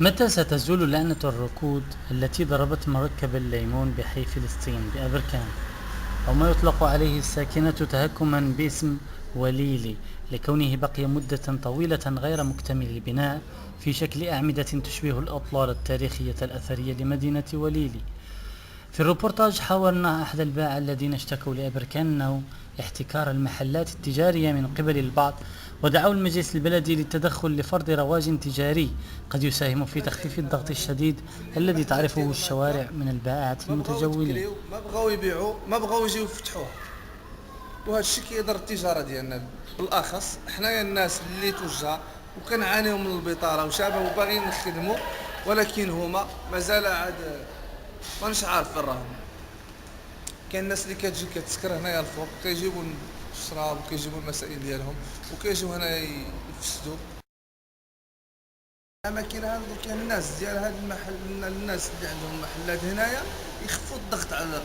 متى ستزول لعنة الركود التي ضربت مركب الليمون بحي فلسطين بأبركان، أو ما يطلق عليه الساكنة تهكما باسم وليلي، لكونه بقي مدة طويلة غير مكتمل البناء في شكل أعمدة تشبه الأطلال التاريخية الأثرية لمدينة وليلي؟ في الروبورتاج حاورنا أحد الباعة الذين اشتكوا لأبركان احتكار المحلات التجارية من قبل البعض، ودعوا المجلس البلدي للتدخل لفرض رواج تجاري قد يساهم في تخفيف الضغط الشديد الذي تعرفه الشوارع من البائعة ما بغاو المتجولين. يتكليو، ما بغاو يبيعوا، ما بغاو يجيو يفتحوها. وهذا الشيء كيضر التجاره ديالنا، بالاخص حنايا الناس اللي تجار وكنعانيو من البطاله وشباب وباغيين نخدموا، ولكن هما مازال عاد مانيش عارف فين راهم. كاين الناس اللي كتجي كتسكر هنايا الفوق، كيجيبوا الشراب وكيجيبوا المسائل ديالهم وكيجيو هنا يفسدوا الاماكن. هذا كاين الناس ديال هذا المحل، الناس اللي عندهم محلات هنايا يخفوا الضغط على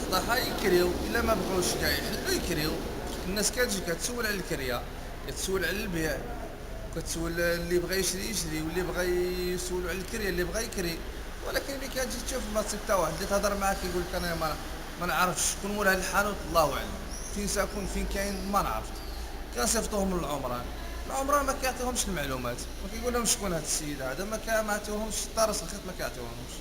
الضحايا، يكريو الا ما بغاوش كاع يحلوا يكريو. الناس كتجي كتسول على الكريه، كتسول على البيع، كتسول اللي بغى يشري يشري، واللي بغى يسولوا على الكريه اللي بغى يكري. ولكن ملي كتجي تشوف بلاصه حتى واحد اللي تهضر معاه كيقول لك انا ما نعرفش شكون مول هذا الحانوت، الله اعلم فين ساكن فين كاين ما نعرف. كنصيفطوهم للعمران، العمران ما كيعطيهمش المعلومات، ما كيقول لهم شكون هذا السيد هذا، ما عطيوهمش طارس الخيط، ما كيعطيوهمش.